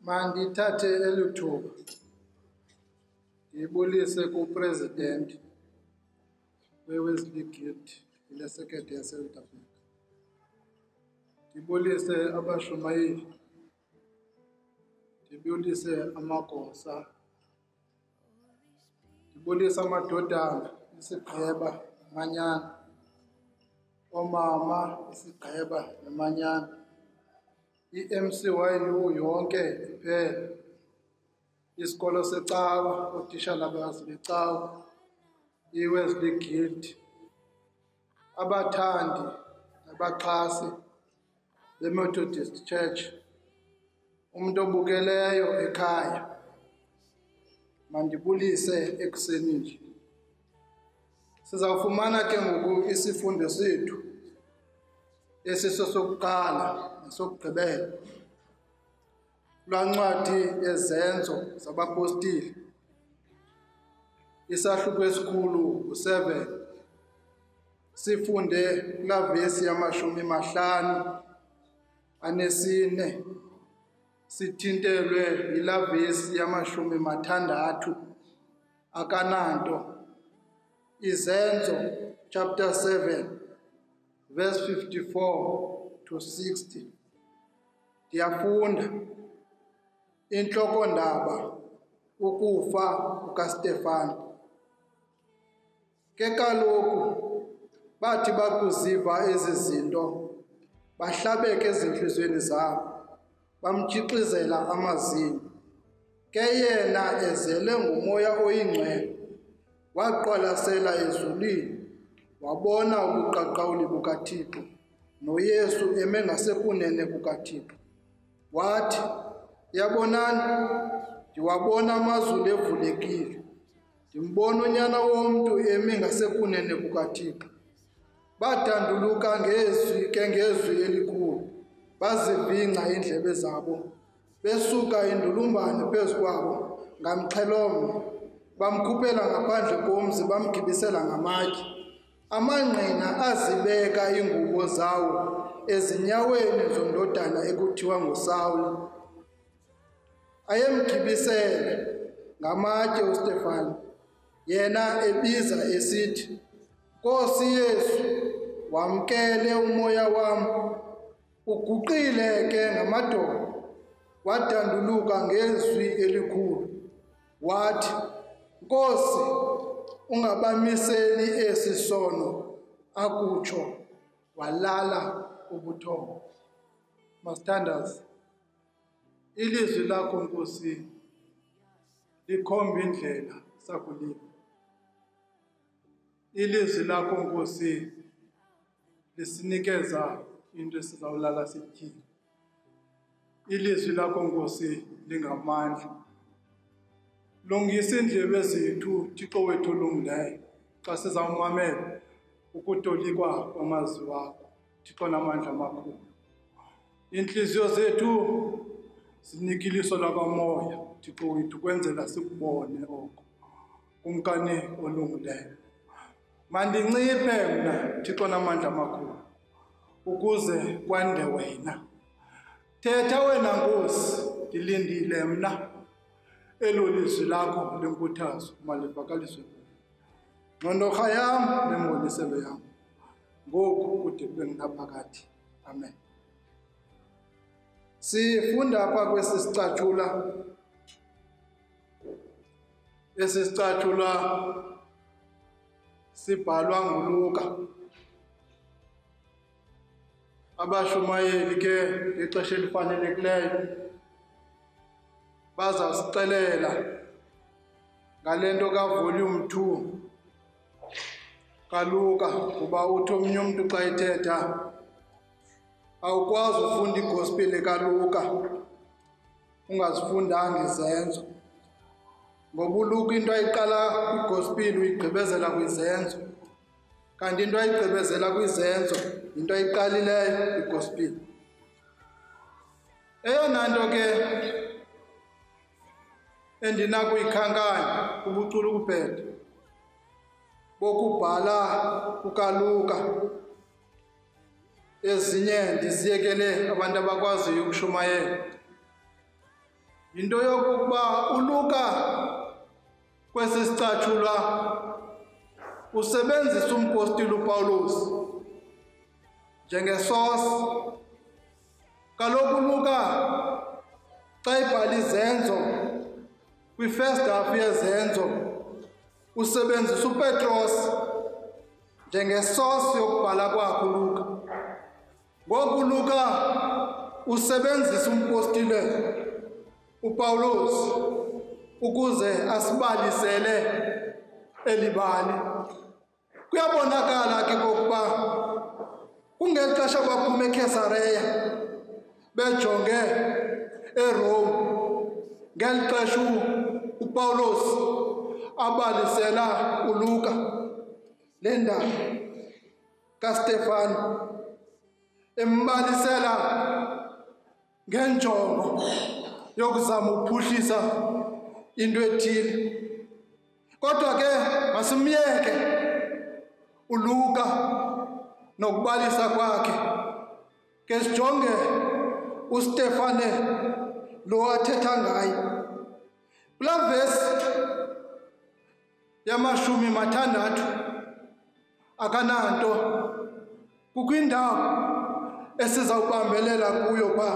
Mandithathe elithuba ndibulise kuPresident weWesley Guild lesekete yaseSouth Africa. Ndibulise abashumayeli, ndibulise amagosa, ndibulise amadodana isigqeba manyana, omama isigqeba nemanyana, i-MCYU yonke iphela, isikolo secawa, otitshalakazi becawa, iWesley Guild, abathandi nabaxhasi beMethodist Church, umuntu obukeleyo ekhaya, mandibulise ekuseni nje. Sizawufumana ke ngoku isifundo sethu esisokuqala nesokugqibela lwancwadi yezenzo zabapostile, isahluko esikhulu u-7. Sifunde kulaa vesi ya54, sithintelwe yilaa vesi ya60 akananto. Izenzo chapter 7 verse 54 to 60. Ndiyafunda inhlokondaba ukufa kukaStefano. Ke kaloku bathi bakuziva ezi zinto bahlabeke ezintliziyweni zabo, bamtshixizela amazinyo. Ke yena ezele ngumoya oyingcwele waqwalasela ezulwini, wabona ubuqaqawuli bukaThixo noYesu eme ngasekunene kukaThixo. Wathi, yabonani, ndiwabona amazulu evulekile, ndimbona unyana womntu eme ngasekunene kukaThixo. Badanduluka ngezwi elikhulu, bazivingca iindlebe zabo, besuka indulumbane phezu kwabo ngamxhelomnye. Bamkhuphela ngaphandle komzi, bamgibisela ngamatye. Amangqina azibeka iingubo zawo ezinyaweni zondodana ekuthiwa nguSawuli. Ayemgibisele ngamatye uStefano, yena ebiza esithi, Nkosi Yesu, wamkele umoya wam. Uguqile ke ngamadolo, wadanduluka ngezwi elikhulu, wathi, Nkosi, ungabamiseli esi sono, akutsho, walala ubuthongo. Mastanders, ilizwi lakho Nkosi likhomba indlela sakulima. Ilizwi lakho Nkosi lisinikeza into esizawulala sityile. Ilizwi lakho Nkosi lingamandla. Lungisa iindlebe zethu, Thixo wethu olungileyo, xa sizawumamela ukutolikwa kwamazwi wakho, Thixo namandla amakhulu. Iintliziyo zethu zinikiliso lakamoya, Thixo wethu, kwenzela sikubone oko kumkani olungileyo. Mandinciphe mna, Thixo namandla amakhulu, ukuze kwande wena. Thetha wena Nkosi, ndilindile mna. Elo lizwi lakho lenkuthazo malivakaliswe kuyo. Ngqondoha yam nemboniselo yam, ngoku kude kube nginaphakade. Amen. Sifunda apha kwesi sicatshula, esi sicatshula sibhalwa nguLuka. Abashumayeli ke ngexesha elifanelekileyo bazawusixelela ngale nto kavolume 2 kaLuka, kuba uthi omnye umntu xa ethetha awukwazi ufunda igospeli kaLuka ungazifundanga izenzo. Ngoba uLuka into ayiqala kwigospeli uyigqibezela kwizenzo, kanti into ayigqibezela kwizenzo into ayiqalileyo kwigospeli. Eyona nto ke endinakuyikhankanya kubuchule ukuphetha bokubhala kukaLuka, ezinye ndiziyekele abantu abakwaziyo ukushumayela, into yokuba uLuka kwesi sicatshulwa usebenzisa umpostile uPawulos njengesource. Kaloku uLuka xa ibhala izenzo kwi-first half yezenzo usebenzisa uPetros njengesource yokubhala kwakhe uLuka. Ngoku uLuka usebenzisa umpostile uPawulos ukuze asibalisele elibali. Kuyabonakala ke kokuba kungeli xesha baphuma eKesareya bejonge eRome, ngeli xesha uPawulos abalisela uLuka le ndaba kaStefane, embalisela ngenjongo yokuzama uphuhlisa into ethile. Kodwa ke masimyeke uLuka nokubalisa kwakhe, ke sijonge uStefane lo athetha ngaye. Kulaa vesi ya60 akananto, kukho indawo esizawubambelela kuyo pha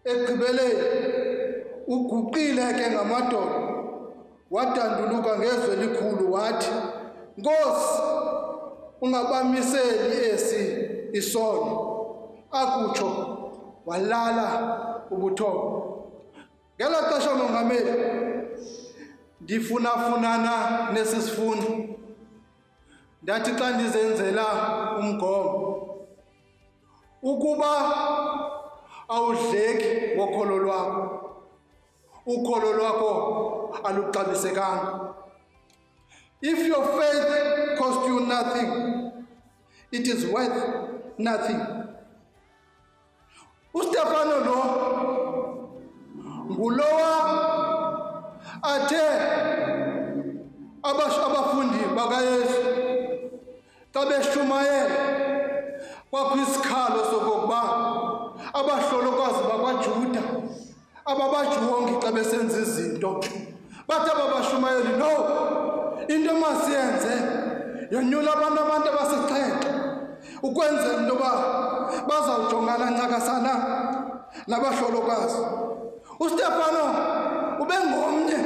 ekugqibeleni. Uguqile ke ngamadolo wadanduluka ngezwi elikhulu wathi, "Nkosi, ungabamiseli esi isono." Akutsho walala ubuthongo. Ngelo xesha mongameli, ndifunafunana nesi sifundo. Ndathi xa ndizenzela umgomo, ukuba awudleki ngokholo lwakho, ukholo lwakho aluxabisekanga. If your faith cost you nothing, it is worth nothing. uStefano lo ngulowa athe abafundi bakaYesu xa beshumayela kwakwisikhalo sokokuba abahlolokazi bakwaJuda ababajongi xa besenza izinto, bathi ababashumayeli, "No, into masiyenze yonyula abantu abasixhenxe ukwenzela into yoba bazawujongana ncakasana nabahlolokazi." uStefano ube ngomnye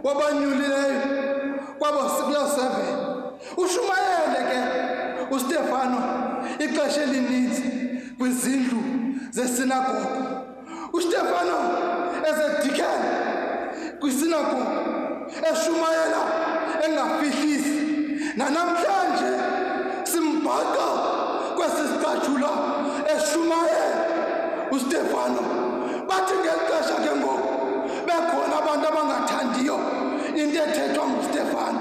wabanyulileyo kwabo kuloo 7. Ushumayele ke uStefano ixesha elininzi kwizindlu zesinagogu. uStefano ezedikeni kwisinagogu eshumayela engafihlisi. Nanamhlanje simbhaqa kwesi sicatshulwa eshumayela uStefano. Bathi ngeli xesha ke ngoku bekhona abantu abangathandiyo into ethethwa nguStefano,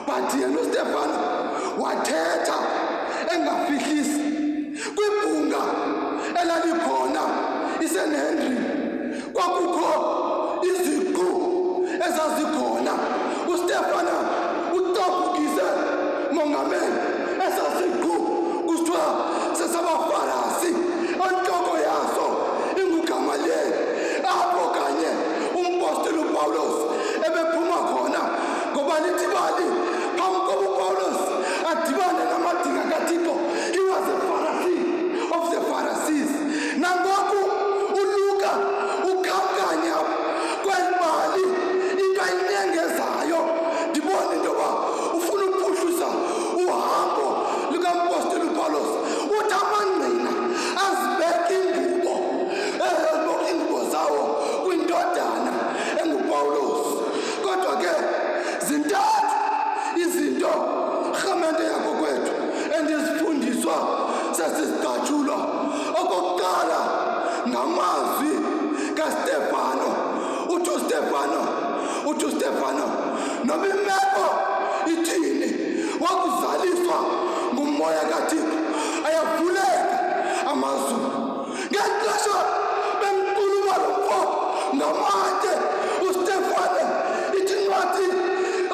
but yena uStefano wathetha engafihlisi. Kwibhunga elalikhona iSanhedrin kwakukho iziqu ezazikhona. uStefano ucapukise mongameli esasiqu kusithiwa sesabaFarisi, ontloko yaso inguGamaliyeli. Apho kanye umpostile uPawulos ebephuma khona, ngoba lithi bali phambi koba uPawulos adibane namadinga kaThixo. He was a Pharisee of the Pharisees. Nangoku uLuka ukhankanya kwelibali into ayinyengezayo. Ndibona into yoba ufuna uphuhlisa uhambo lukampostile uPawulos. Uthi amangqina azibeke ingubo zawo kwindodana enguPawulos. Kodwa ke zintathu izinto rhamente yakho kwethu endizifundiswa sesisicatshulwa. Okokuqala ngamazwi kaStefano. Uthi uStefano noba imeko ithini, wakuzaliswa ngumoya kaThixo, ayavuleka amazulu. Ngexesha bemquluma lo mfo ngamatye uStefane, ithi incwadi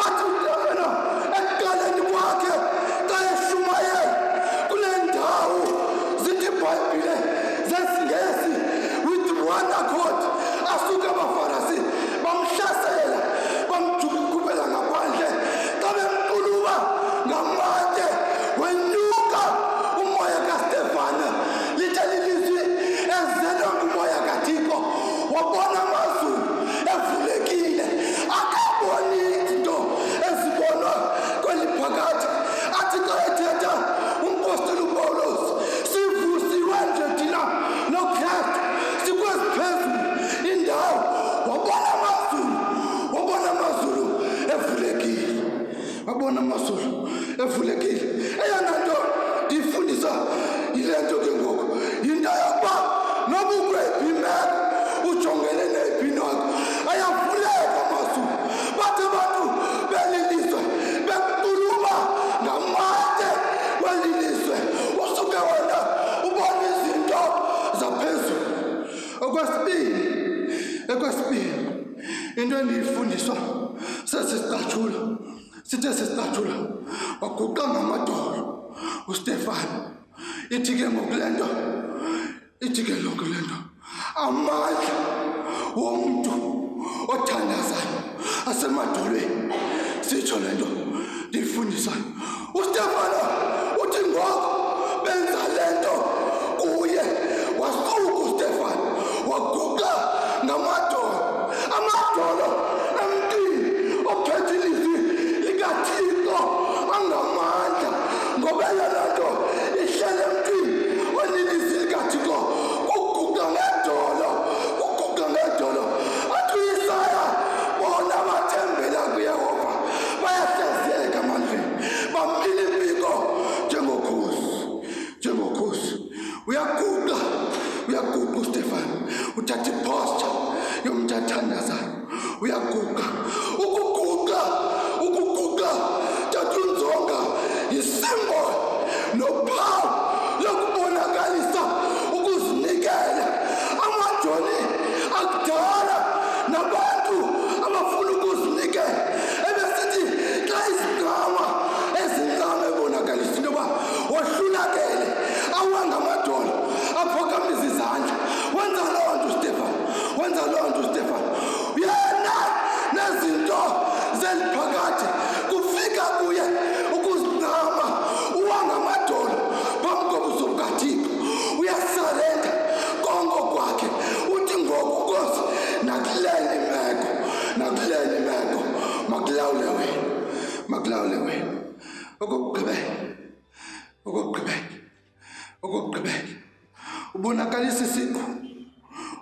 athi uStefano ekuqaleni kwakhe xa eshumayela kule ndawo, zithi iBhayibhile zesiNgesi, with one accord asuke bekuvulekile eyona nto ndiyifundisa yile nto ke ngoku yinto yokuba noba ukwephi imeko ujongene neyiphi wakho ayavuleka amazulu bathi abantu belilizwe bekuluma ngamate welilizwe usuke wena ubona izinto zaphezulu. Okwesibini into endiyifundiswa sesisicatshula sithe sisicatshula waguqa ngamadolo uStefano ithi ke ngoku le nto amandla womntu othandazayo asemadolweni sitsho le nto ndiyifundisayo. uStefano uthi ngoku benza le nto kuye wasuka uStefano waguqa amadolo emntwini ophethe ilizwi likaThixo angamandla ngoba yona nto ihlele emntwini onilizwi likaThixo kuguqa ngedolo athi uYesaya bona bathembela kuYehova bayahlazeka amandleni bamile impiko njengokhosi uyaguqa uStefano uthatha iposture yomntu athandazayo uyaguqa ukuguqa thatha unzonga yisimboli nophawu lokubonakalisa ukuzinikela amajoni akudala nabantu abafuna ukuzinikela ebesithi xa izigama ezincane ebonakalisa into yoba wahlulakele awangamadolo aphakamisa izandla wenza loo nto uStefano yena nezinto zeliphakathi kufika kuye ukuzinama uwangamadolo phambi kobuso bukaThixo uyasarenda konke kwakhe uthi ngoku Nkosi nakuleni imeko makulawule wena okokugqibela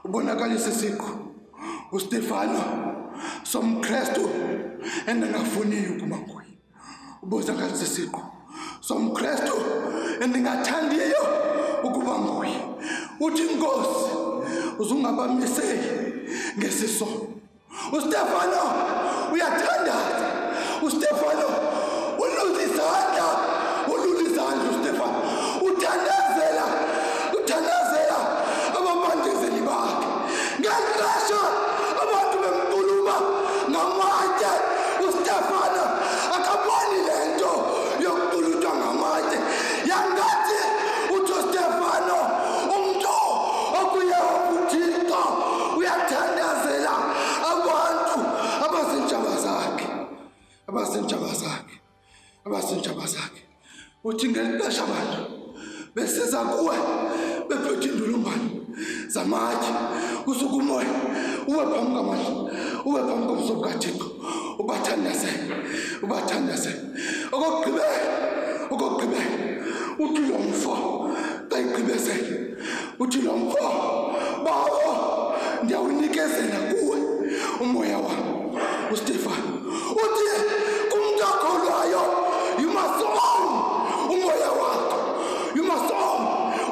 ubonakalisa isiqu uStefano somKristu endingafuniyo ukuba nguye. Ubonakalisa isiqu somKristu endingathandiyo ukuba nguye. Uthi Nkosi uzungabamiseli ngesisono. uStefano uyathandaza. uStefano ulula izandla uStefano uthandazela abamandezeli bakhe ngexesha abantu bemquluma ngamatye. uStefano akaboni le nto yokuqulutshwa ngamatye yangathi uthi uStefano umntu okuYehova uThixo uyathandazela abantu abazinjaba zakhe uthi ngexesha abantu besiza kuwe bephethe indulungwane zamatye usuke umoya uwe phambi kobuso bukaThixo ubathandazele. okokugqibela uthi lo mfo xa igqibezele uthi lo mfo bawo ndiyawunikezela kuwe umoya wam. uStefano uthi kumntu akholwayo you must own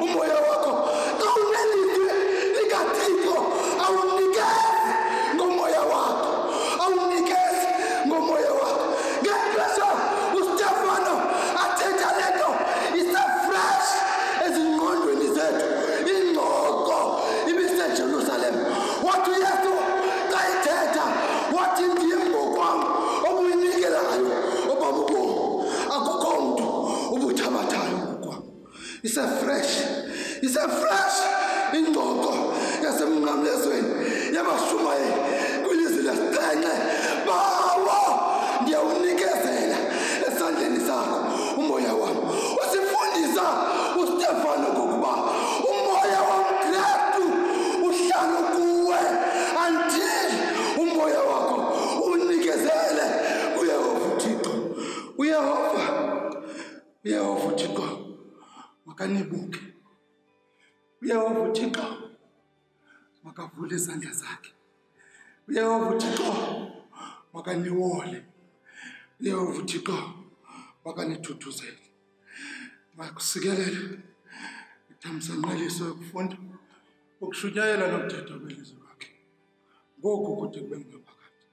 umoya wakho. Xa unelizwi likaThixo awunikezi ngomoya wakho. Ngexesha uStefano athetha le nto ise-fresh ezingqondweni zethu. ingqoko ibiseJerusalem wathi uYesu xa ithetha wathi ndim ngokwam obuyinikela ngayo obabubomi akukho mntu ubuthabathayo ngokwam. ise-fresh ingqoko yasemnqamlezweni yabashumayeli kwilizwi lesixhenxe. Bawo ndiyawunikezela esandleni sakho umoya wam. usifundisa uStefano ngokuba umoya womKristu uhlala kuwe until umoya wakho unikezele kuYehova uThixo. uYehova uThixo makanibuke. uYehova uThixo makavule izandla zakhe. uYehova uThixo makaniwole. uYehova uThixo wakanithuthuzela ngakusikelele ithamsanqeliso yokufunda ukushunyayela nokuthetha kwelizwi lakhe ngoku kude kube ngaphakathi.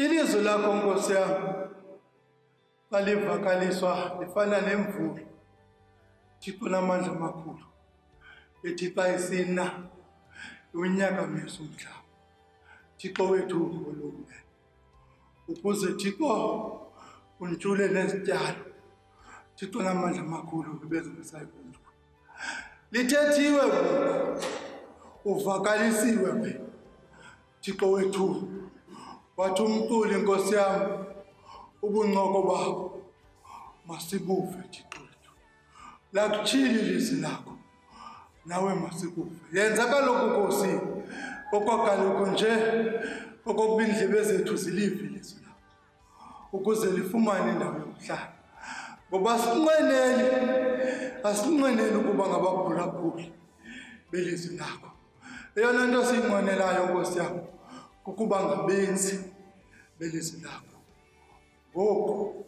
Ilizwi lakho Nkosi yami balivakaliswa lifana nemvula Thixo namandla amakhulu ethi xa isina unyakamiso umhlaba Thixo wethu olungileyo ukuze Thixo untshule nezityalo Thixo namandla amakhulu bebezisayo kuntu lithethiwe uvakalisiwe wena Thixo wethu wathi umculi Nkosi yami ubuncoko bakho masibuve Thixo wethu lakutshili ilizwi lakho nawe masikuve yenza kaloku Nkosi okwakaloku nje okokubindlebe zethu zilive ilizwi lakho ukuze lifumane indawo yokuhlala ngoba asinqweneli ukuba ngabaphulaphuli belizwi lakho. Eyona nto siyinqwenelayo Nkosi yami kukuba ngabenzi belizwi lakho ngoku